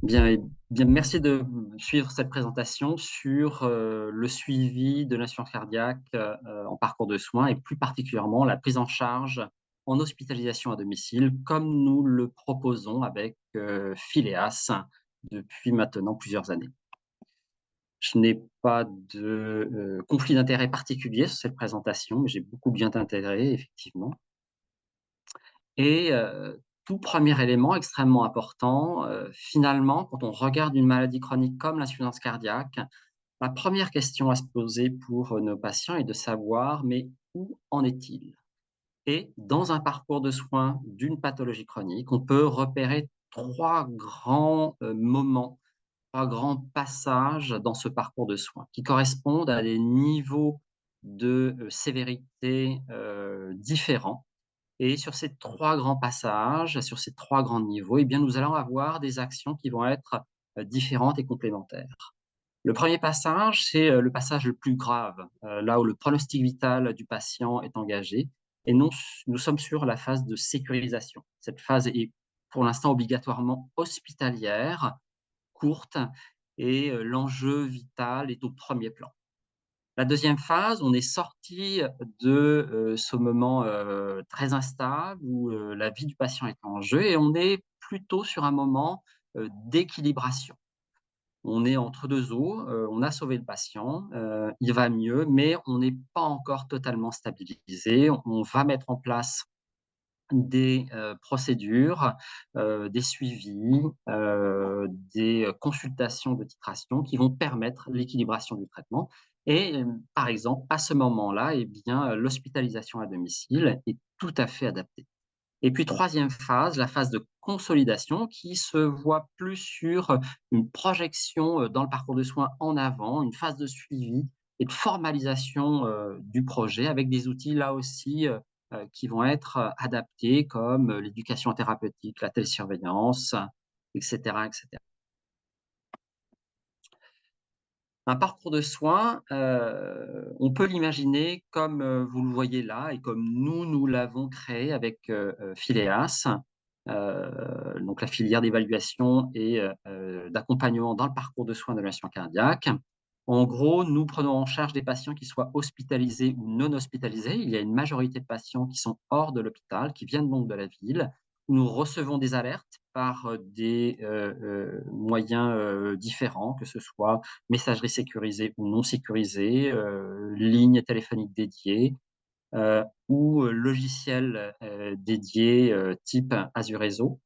Bien et bien, merci de suivre cette présentation sur, le suivi de l'insuffisance cardiaque, en parcours de soins et plus particulièrement la prise en charge en hospitalisation à domicile, comme nous le proposons avec, Phileas depuis maintenant plusieurs années. Je n'ai pas de, conflit d'intérêt particulier sur cette présentation, mais j'ai beaucoup bien d'intérêt effectivement. Et tout premier élément extrêmement important, finalement, quand on regarde une maladie chronique comme l'insuffisance cardiaque, la première question à se poser pour, nos patients est de savoir: «Mais où en est-il?» Et dans un parcours de soins d'une pathologie chronique, on peut repérer 3 grands, moments, 3 grands passages dans ce parcours de soins qui correspondent à des niveaux de, sévérité, différents et sur ces 3 grands passages, sur ces 3 grands niveaux, eh bien, nous allons avoir des actions qui vont être, différentes et complémentaires. Le premier passage, c'est, le passage le plus grave, là où le pronostic vital du patient est engagé et nous sommes sur la phase de sécurisation. Cette phase est pour l'instant obligatoirement hospitalière, courte et l'enjeu vital est au premier plan. La deuxième phase, on est sorti de, ce moment, très instable où, la vie du patient est en jeu et on est plutôt sur un moment, d'équilibration. On est entre 2 eaux, on a sauvé le patient, il va mieux, mais on n'est pas encore totalement stabilisé. On va mettre en place des, procédures, des suivis, des, consultations de titration qui vont permettre l'équilibration du traitement et par exemple, à ce moment-là et bien, l'hospitalisation à domicile est tout à fait adaptée. Et puis troisième phase, la phase de consolidation qui se voit plus sur, une projection, dans le parcours de soins en avant, une phase de suivi et de formalisation, du projet avec des outils là aussi, qui vont être, adaptés comme, l'éducation thérapeutique, la télésurveillance et cetera et cetera. Un parcours de soins, on peut l'imaginer comme, vous le voyez là et comme nous l'avons créé avec, Phileas, donc la filière d'évaluation et d'accompagnement dans le parcours de soins de l'insuffisance cardiaque. En gros, nous prenons en charge des patients qui soient hospitalisés ou non hospitalisés. Il y a une majorité de patients qui sont hors de l'hôpital, qui viennent donc de la ville. Nous recevons des alertes par, des, moyens, différents, que ce soit messagerie sécurisée ou non sécurisée, ligne téléphonique dédiée, ou logiciel, dédié, type Azureso.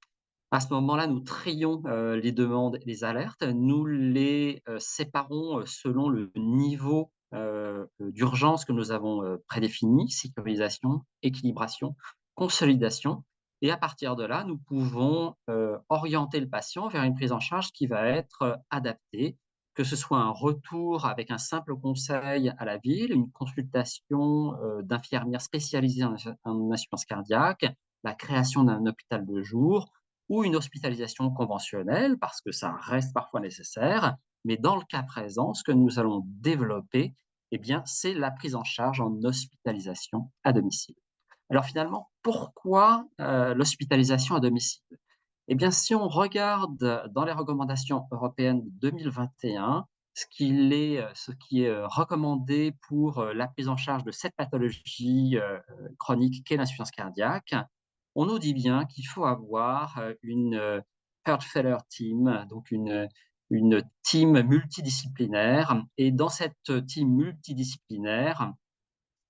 À ce moment-là, nous trions, les demandes et les alertes. Nous les, séparons, selon le niveau, d'urgence que nous avons, prédéfini: sécurisation, équilibration, consolidation et à partir de là, nous pouvons, orienter le patient vers une prise en charge qui va être, adaptée, que ce soit un retour avec un simple conseil à la ville, une consultation, d'infirmières spécialisées en assurance cardiaque, la création d'un hôpital de jour ou une hospitalisation conventionnelle, parce que ça reste parfois nécessaire. Mais dans le cas présent, ce que nous allons développer, eh bien, c'est la prise en charge en hospitalisation à domicile. Alors finalement, pourquoi, l'hospitalisation à domicile? Eh bien, si on regarde dans les recommandations européennes de 2021, ce qui est, recommandé pour, la prise en charge de cette pathologie, chronique qu'est l'insuffisance cardiaque, on nous dit bien qu'il faut avoir, une, heart failure team, donc une team multidisciplinaire et dans cette team multidisciplinaire,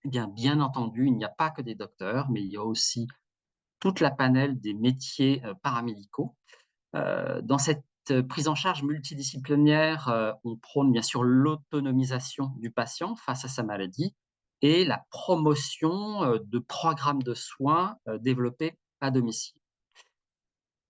eh bien entendu, il n'y a pas que des docteurs, mais il y a aussi toute la panel des métiers, paramédicaux. Dans cette, prise en charge multidisciplinaire, on prône bien sûr l'autonomisation du patient face à sa maladie et la promotion, de programmes de soins, développés à domicile.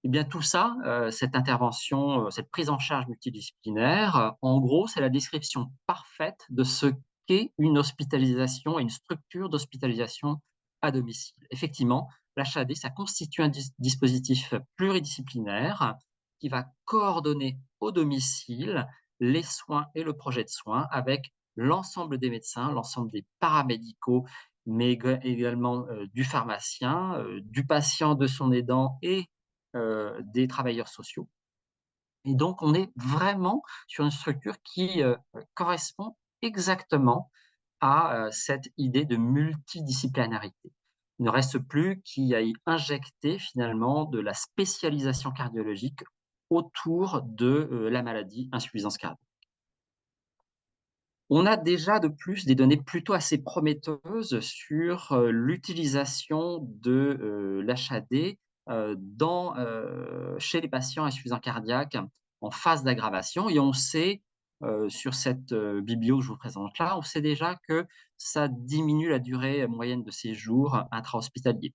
Et bien tout ça, cette intervention, cette prise en charge multidisciplinaire, en gros, c'est la description parfaite de ce qu'est une hospitalisation et une structure d'hospitalisation à domicile. Effectivement, l'HAD, ça constitue un dispositif pluridisciplinaire qui va coordonner au domicile les soins et le projet de soins avec l'ensemble des médecins, l'ensemble des paramédicaux, mais également, du pharmacien, du patient, de son aidant et des travailleurs sociaux Et donc on est vraiment sur une structure qui, correspond exactement à, cette idée de multidisciplinarité. Il ne reste plus qu'à y injecter finalement de la spécialisation cardiologique autour de, la maladie insuffisance cardiaque. On a déjà de plus des données plutôt assez prometteuses sur, l'utilisation de, l'HAD, chez les patients insuffisants cardiaques en phase d'aggravation et on sait, sur cette, biblio que je vous présente là, on sait déjà que ça diminue la durée moyenne de séjour intra-hospitalier.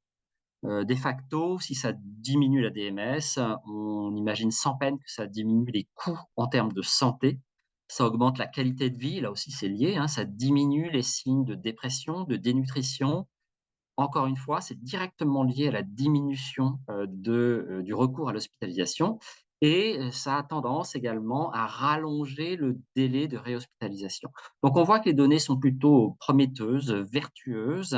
De facto, si ça diminue la DMS, on imagine sans peine que ça diminue les coûts en termes de santé. Ça augmente la qualité de vie, là aussi c'est lié, hein, ça diminue les signes de dépression, de dénutrition. Encore une fois, c'est directement lié à la diminution, du recours à l'hospitalisation et ça a tendance également à rallonger le délai de réhospitalisation. Donc on voit que les données sont plutôt prometteuses, vertueuses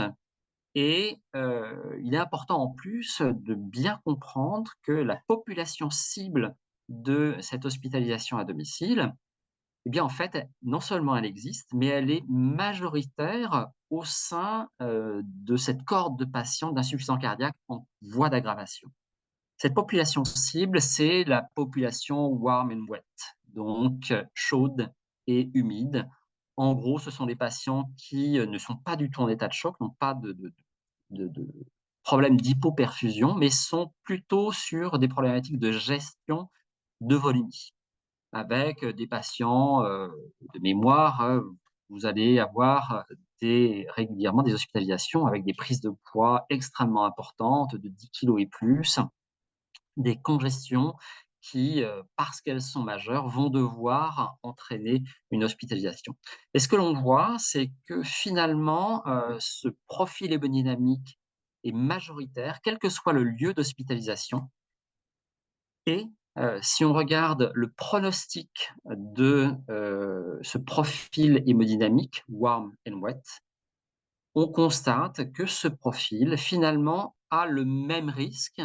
et il est important en plus de bien comprendre que la population cible de cette hospitalisation à domicile, eh bien, en fait, non seulement elle existe, mais elle est majoritaire au sein, de cette cohorte de patients d'insuffisance cardiaque en voie d'aggravation. Cette population cible, c'est la population warm and wet, donc chaude et humide. En gros, ce sont des patients qui, ne sont pas du tout en état de choc, n'ont pas de problèmes d'hypoperfusion, mais sont plutôt sur des problématiques de gestion de volémie. Avec, des patients, de mémoire, vous allez avoir régulièrement des hospitalisations avec des prises de poids extrêmement importantes de 10 kilos et plus, des congestions qui, parce qu'elles sont majeures, vont devoir entraîner une hospitalisation. Et ce que l'on voit, c'est que finalement, ce profil hémodynamique est majoritaire, quel que soit le lieu d'hospitalisation et si on regarde le pronostic de, ce profil hémodynamique, warm and wet, on constate que ce profil, finalement, a le même risque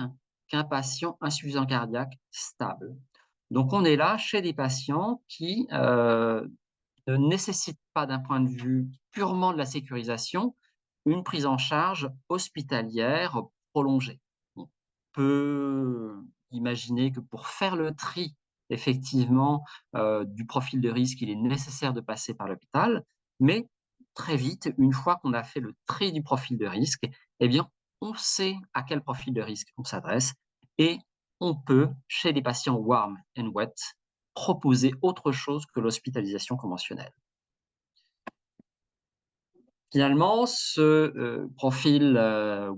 qu'un patient insuffisant cardiaque stable. Donc on est là chez des patients qui, ne nécessitent pas d'un point de vue purement de la sécurisation, une prise en charge hospitalière prolongée. On peut imaginer que pour faire le tri, effectivement, du profil de risque, il est nécessaire de passer par l'hôpital, mais très vite, une fois qu'on a fait le tri du profil de risque, eh bien, on sait à quel profil de risque on s'adresse et on peut, chez les patients warm and wet, proposer autre chose que l'hospitalisation conventionnelle. Finalement, ce, profil,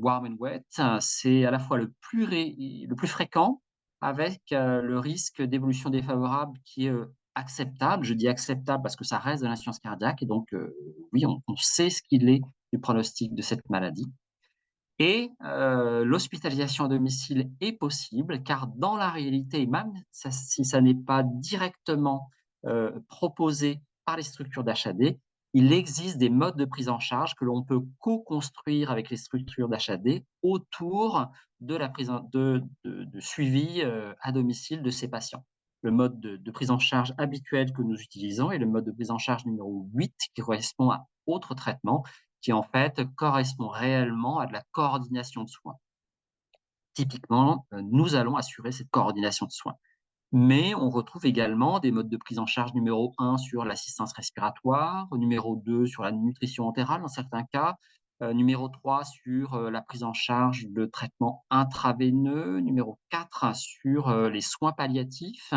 warm and wet, c'est à la fois le plus fréquent avec, le risque d'évolution défavorable qui est, acceptable. Je dis acceptable parce que ça reste de l'insuffisance cardiaque et donc, oui, on sait ce qu'il est du pronostic de cette maladie. Et l'hospitalisation à domicile est possible car dans la réalité, même si ça n'est pas directement, proposé par les structures d'HAD, il existe des modes de prise en charge que l'on peut co-construire avec les structures d'HAD autour de la prise en de suivi, à domicile de ces patients. Le mode de prise en charge habituel que nous utilisons est le mode de prise en charge numéro 8 qui correspond à autre traitement qui en fait correspond réellement à de la coordination de soins. Typiquement, nous allons assurer cette coordination de soins. Mais on retrouve également des modes de prise en charge numéro 1 sur l'assistance respiratoire, numéro 2 sur la nutrition entérale dans certains cas, numéro 3 sur, la prise en charge de traitements intraveineux, numéro 4 sur, les soins palliatifs,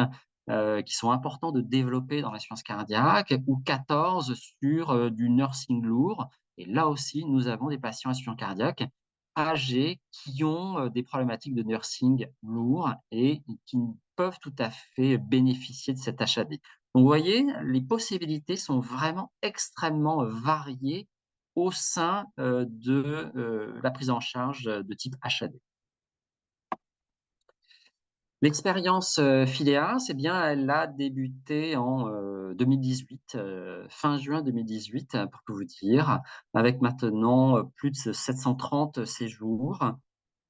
qui sont importants de développer dans l'insuffisance cardiaque ou 14 sur, du nursing lourd et là aussi, nous avons des patients insuffisants cardiaques âgés qui ont, des problématiques de nursing lourd et qui peuvent tout à fait bénéficier de cet HAD. Donc vous voyez, les possibilités sont vraiment extrêmement variées au sein, de, la prise en charge, de type HAD. L'expérience, Phileas, eh bien, elle a débuté en, 2018, fin juin 2018, pour tout vous dire, avec maintenant, plus de 730 séjours.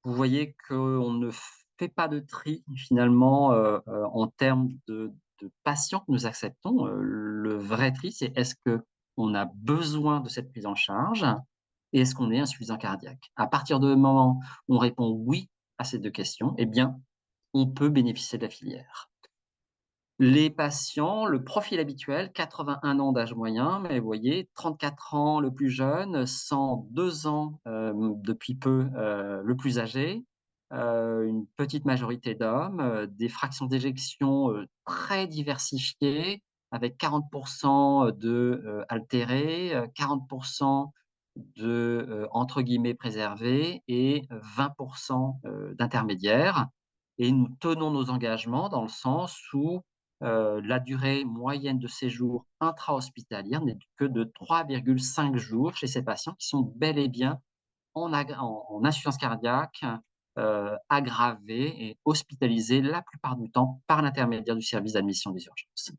Vous voyez qu'on ne fait pas de tri finalement, en termes de patients que nous acceptons. Le vrai tri, c'est est-ce qu'on a besoin de cette prise en charge et est-ce qu'on est insuffisant cardiaque? À partir du moment où on répond «oui» à ces 2 questions, eh bien, on peut bénéficier de la filière. Les patients, le profil habituel, 81 ans d'âge moyen, mais vous voyez, 34 ans le plus jeune, 102 ans, depuis peu, le plus âgé, une petite majorité d'hommes, des fractions d'éjection, très diversifiées avec 40 de, altérés, 40 de, entre guillemets «préservés» et 20 d'intermédiaires et nous tenons nos engagements dans le sens où la durée moyenne de séjour intra-hospitalière n'est que de 3,5 jours chez ces patients qui sont bel et bien en insuffisance cardiaque, aggravée et hospitalisés la plupart du temps par l'intermédiaire du service d'admission des urgences.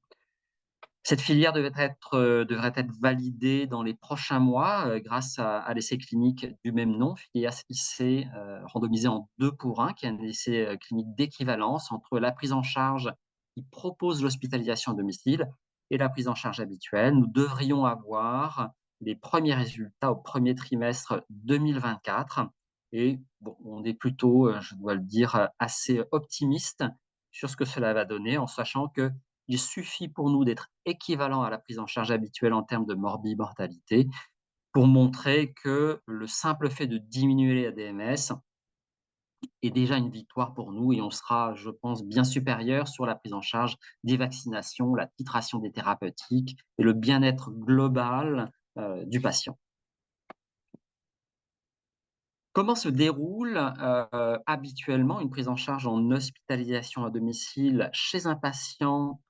Cette filière devrait être validée dans les prochains mois, grâce à l'essai clinique du même nom, FILEAS-IC, randomisé en 2 pour 1, qui est un essai, clinique d'équivalence entre la prise en charge qui propose l'hospitalisation à domicile et la prise en charge habituelle. Nous devrions avoir les premiers résultats au premier trimestre 2024 et bon, on est plutôt, je dois le dire, assez optimiste sur ce que cela va donner en sachant que il suffit pour nous d'être équivalent à la prise en charge habituelle en termes de morbimortalité pour montrer que le simple fait de diminuer les ADMS est déjà une victoire pour nous et on sera, je pense, bien supérieur sur la prise en charge des vaccinations, la titration des thérapeutiques et le bien-être global, du patient. Comment se déroule, habituellement une prise en charge en hospitalisation à domicile chez un patient,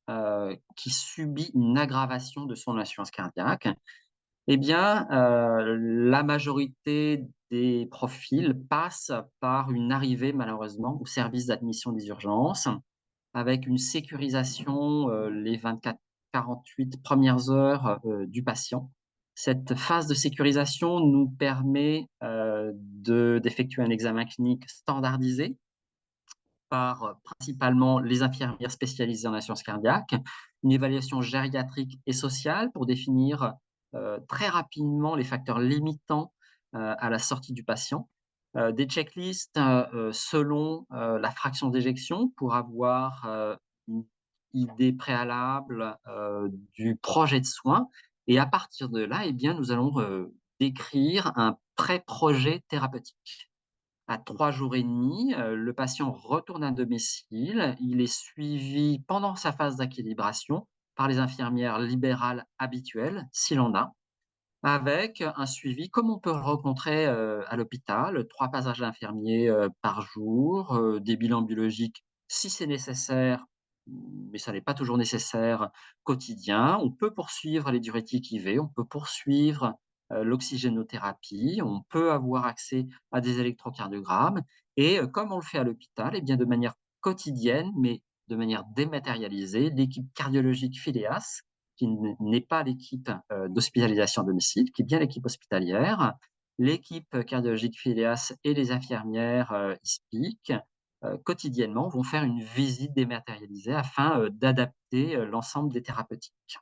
qui subit une aggravation de son insuffisance cardiaque? Eh bien, la majorité des profils passent par une arrivée malheureusement au service d'admission des urgences avec une sécurisation, les 24-48 premières heures, du patient. Cette phase de sécurisation nous permet, d'effectuer un examen clinique standardisé par, principalement les infirmières spécialisées en assurance cardiaque, une évaluation gériatrique et sociale pour définir, très rapidement les facteurs limitants, à la sortie du patient, des checklists, selon, la fraction d'éjection pour avoir, une idée préalable, du projet de soins et à partir de là, eh bien, nous allons, décrire un pré-projet thérapeutique. À 3 jours et demi, le patient retourne à domicile. Il est suivi pendant sa phase d'équilibration par les infirmières libérales habituelles, s'il en a, avec un suivi comme on peut le rencontrer, à l'hôpital, 3 passages d'infirmiers, par jour, des bilans biologiques si c'est nécessaire, mais ça n'est pas toujours nécessaire, quotidien. On peut poursuivre les diurétiques IV, on peut poursuivre, l'oxygénothérapie, on peut avoir accès à des électrocardiogrammes et comme on le fait à l'hôpital et bien de manière quotidienne, mais de manière dématérialisée, l'équipe cardiologique FILEAS qui n'est pas l'équipe, d'hospitalisation à domicile, qui est bien l'équipe hospitalière. L'équipe cardiologique FILEAS et les infirmières, ISPIC, quotidiennement vont faire une visite dématérialisée afin, d'adapter, l'ensemble des thérapeutiques.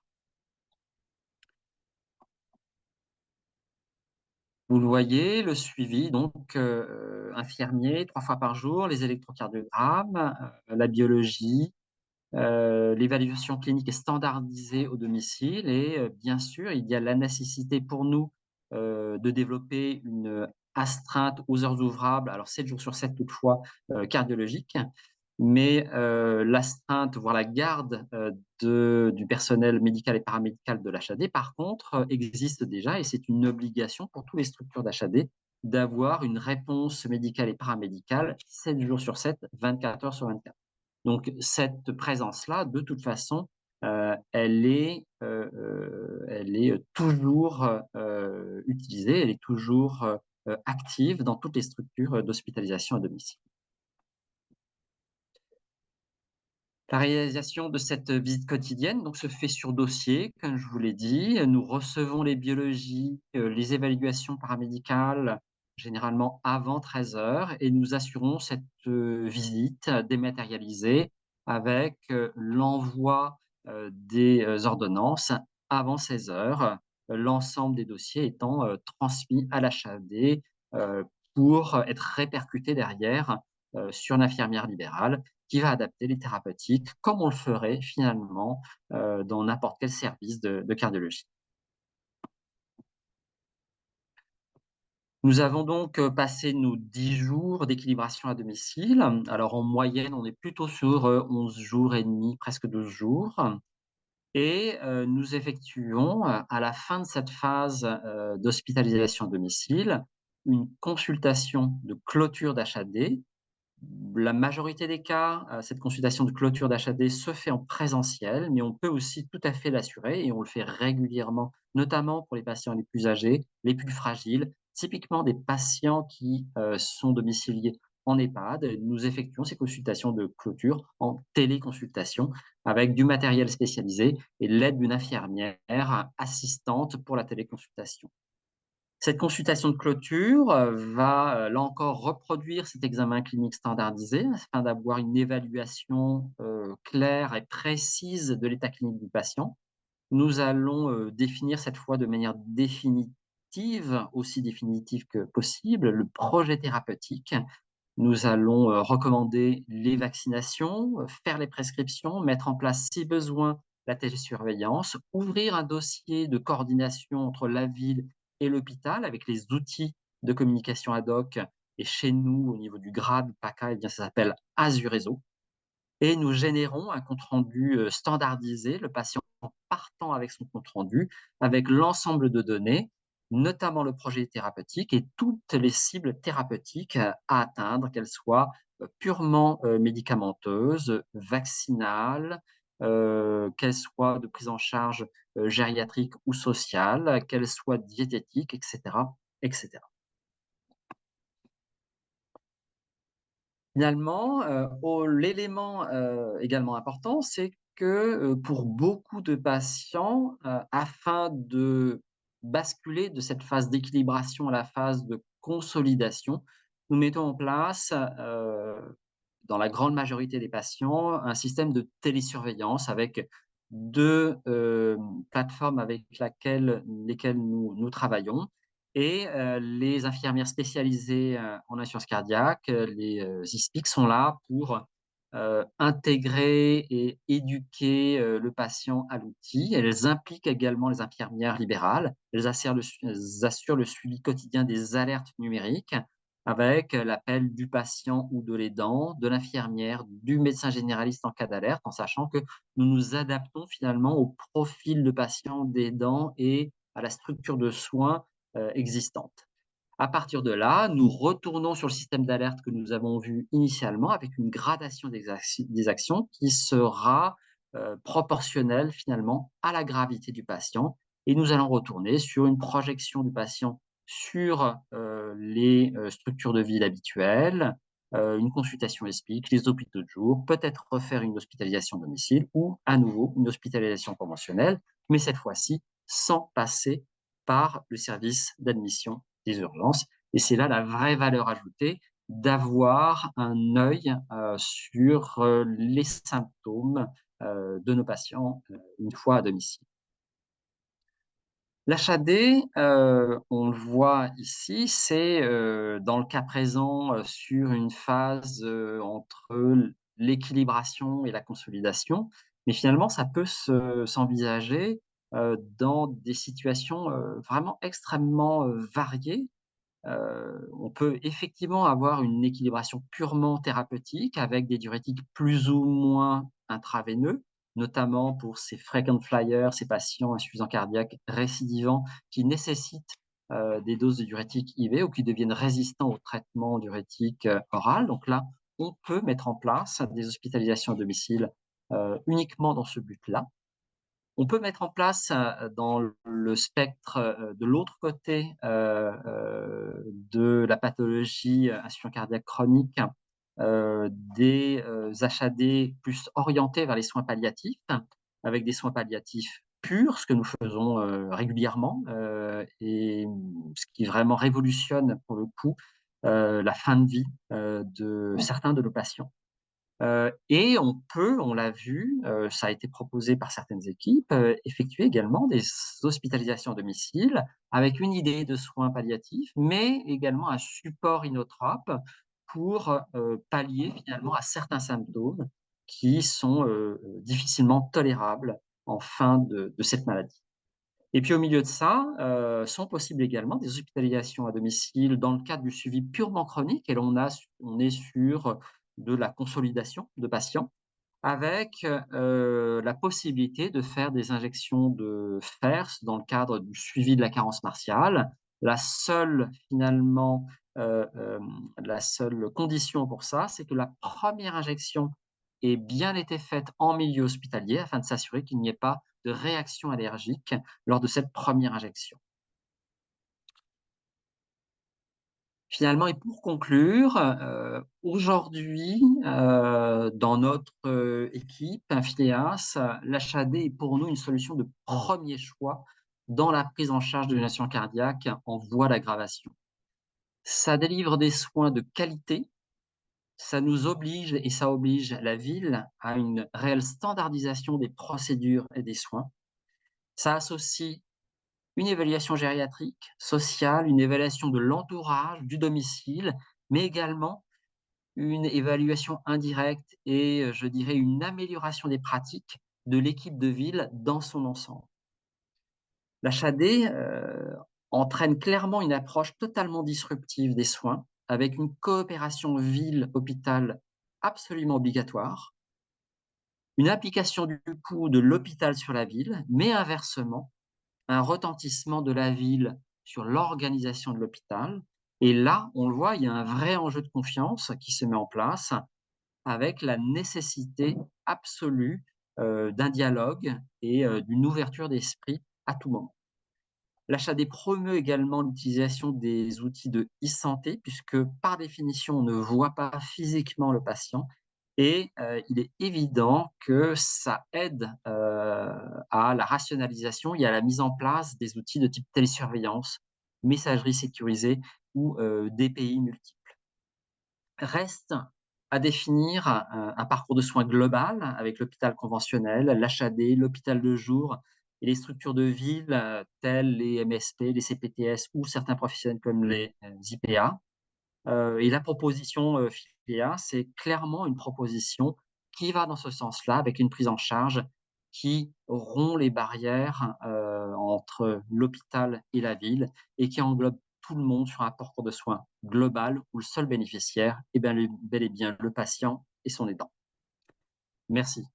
Vous le voyez, le suivi donc, infirmier 3 fois par jour, les électrocardiogrammes, la biologie, l'évaluation clinique est standardisée au domicile et bien sûr, il y a la nécessité pour nous, de développer une astreinte aux heures ouvrables, alors 7 jours sur 7 toutefois, cardiologique. Mais l'astreinte, voire la garde, du personnel médical et paramédical de l'HAD, par contre, existe déjà et c'est une obligation pour toutes les structures d'HAD d'avoir une réponse médicale et paramédicale 7 jours sur 7, 24 heures sur 24. Donc cette présence-là, de toute façon, elle est toujours, utilisée, elle est toujours, active dans toutes les structures, d'hospitalisation à domicile. La réalisation de cette visite quotidienne donc se fait sur dossier, comme je vous l'ai dit. Nous recevons les biologies, les évaluations paramédicales, généralement avant 13 heures, et nous assurons cette, visite dématérialisée avec, l'envoi, des, ordonnances avant 16 heures, l'ensemble des dossiers étant, transmis à l'HAD, pour être répercutés derrière, sur l'infirmière libérale qui va adapter les thérapeutiques comme on le ferait finalement, dans n'importe quel service de cardiologie. Nous avons donc, passé nos 10 jours d'équilibration à domicile. Alors en moyenne, on est plutôt sur, 11 jours et demi, presque 12 jours, et nous effectuons, à la fin de cette phase, d'hospitalisation à domicile, une consultation de clôture d'HAD. La majorité des cas, cette consultation de clôture d'HAD se fait en présentiel, mais on peut aussi tout à fait l'assurer, et on le fait régulièrement, notamment pour les patients les plus âgés, les plus fragiles, typiquement des patients qui, sont domiciliés en EHPAD. Nous effectuons ces consultations de clôture en téléconsultation avec du matériel spécialisé et l'aide d'une infirmière assistante pour la téléconsultation. Cette consultation de clôture, va, là encore, reproduire cet examen clinique standardisé afin d'avoir une évaluation, claire et précise de l'état clinique du patient. Nous allons, définir cette fois de manière définitive, aussi définitive que possible, le projet thérapeutique. Nous allons, recommander les vaccinations, faire les prescriptions, mettre en place, si besoin, la télésurveillance, ouvrir un dossier de coordination entre la ville et l'hôpital avec les outils de communication ad hoc, et chez nous, au niveau du GRAD PACA, eh bien, ça s'appelle Azureso, et nous générons un compte rendu, standardisé, le patient partant avec son compte rendu, avec l'ensemble de données, notamment le projet thérapeutique et toutes les cibles thérapeutiques, à atteindre, qu'elles soient, purement, médicamenteuses, vaccinales, qu'elles soient de prise en charge, gériatrique ou sociale, qu'elles soient diététiques, et cetera, et cetera. Finalement, l'élément, également important, c'est que, pour beaucoup de patients, afin de basculer de cette phase d'équilibration à la phase de consolidation, nous mettons en place, dans la grande majorité des patients, un système de télésurveillance avec 2 plateformes avec lesquelles nous travaillons, et les infirmières spécialisées, en insuffisance cardiaque, les, ISPIC sont là pour, intégrer et éduquer, le patient à l'outil. Elles impliquent également les infirmières libérales. Elles assurent le suivi quotidien des alertes numériques avec l'appel du patient ou de l'aidant, de l'infirmière, du médecin généraliste en cas d'alerte, en sachant que nous nous adaptons finalement au profil de patient, d'aidant et à la structure de soins, existante. À partir de là, nous retournons sur le système d'alerte que nous avons vu initialement avec une gradation des actions qui sera, proportionnelle finalement à la gravité du patient, et nous allons retourner sur une projection du patient sur, les, structures de ville habituelles, une consultation ESPIC, les hôpitaux de jour, peut-être refaire une hospitalisation à domicile ou à nouveau une hospitalisation conventionnelle, mais cette fois-ci sans passer par le service d'admission des urgences, et c'est là la vraie valeur ajoutée d'avoir un œil, sur, les symptômes, de nos patients, une fois à domicile. L'HAD, on le voit ici, c'est, dans le cas présent, sur une phase, entre l'équilibration et la consolidation, mais finalement ça peut s'envisager, dans des situations, vraiment extrêmement, variées. On peut effectivement avoir une équilibration purement thérapeutique avec des diurétiques plus ou moins intraveineux, notamment pour ces frequent flyers, ces patients insuffisants cardiaques récidivants qui nécessitent, des doses de diurétiques IV ou qui deviennent résistants au traitement diurétique, oral. Donc là, on peut mettre en place des hospitalisations à domicile, uniquement dans ce but-là. On peut mettre en place, dans le spectre, de l'autre côté, de la pathologie, insuffisance cardiaque chronique, des, HAD plus orientés vers les soins palliatifs, avec des soins palliatifs pur, ce que nous faisons, régulièrement, et ce qui vraiment révolutionne pour le coup, la fin de vie, de certains de nos patients. Et on l'a vu, ça a été proposé par certaines équipes, effectuer également des hospitalisations à domicile avec une idée de soins palliatifs, mais également un support inotrope pour, pallier finalement à certains symptômes qui sont, difficilement tolérables en fin de cette maladie. Et puis au milieu de ça, sont possibles également des hospitalisations à domicile dans le cadre du suivi purement chronique et on est sur de la consolidation de patients avec, la possibilité de faire des injections de fer dans le cadre du suivi de la carence martiale. La seule finalement, la seule condition pour ça, c'est que la première injection ait bien été faite en milieu hospitalier afin de s'assurer qu'il n'y ait pas de réaction allergique lors de cette première injection. Finalement et pour conclure, aujourd'hui, dans notre, équipe Infineas, l'HAD est pour nous une solution de premier choix dans la prise en charge de l'insuffisance cardiaque en voie d'aggravation. Ça délivre des soins de qualité, ça nous oblige et ça oblige la ville à une réelle standardisation des procédures et des soins. Ça associe une évaluation gériatrique, sociale, une évaluation de l'entourage, du domicile, mais également une évaluation indirecte et je dirais une amélioration des pratiques de l'équipe de ville dans son ensemble. L'HAD, entraîne clairement une approche totalement disruptive des soins, avec une coopération ville-hôpital absolument obligatoire, une application du coup de l'hôpital sur la ville, mais inversement, un retentissement de la ville sur l'organisation de l'hôpital. Et là, on le voit, il y a un vrai enjeu de confiance qui se met en place avec la nécessité absolue, d'un dialogue et d'une ouverture d'esprit à tout moment. L'HAD promeut également l'utilisation des outils de e-santé puisque, par définition, on ne voit pas physiquement le patient et il est évident que ça aide, à la rationalisation et à la mise en place des outils de type télésurveillance, messagerie sécurisée ou DPI multiples. Reste à définir un parcours de soins global avec l'hôpital conventionnel, l'HAD, l'hôpital de jour et les structures de ville, telles les MSP, les CPTS ou certains professionnels comme les IPA. Et la proposition, Fidea, c'est clairement une proposition qui va dans ce sens-là, avec une prise en charge qui rompt les barrières, entre l'hôpital et la ville et qui englobe tout le monde sur un parcours de soins global où le seul bénéficiaire est bel et bien le patient et son aidant. Merci.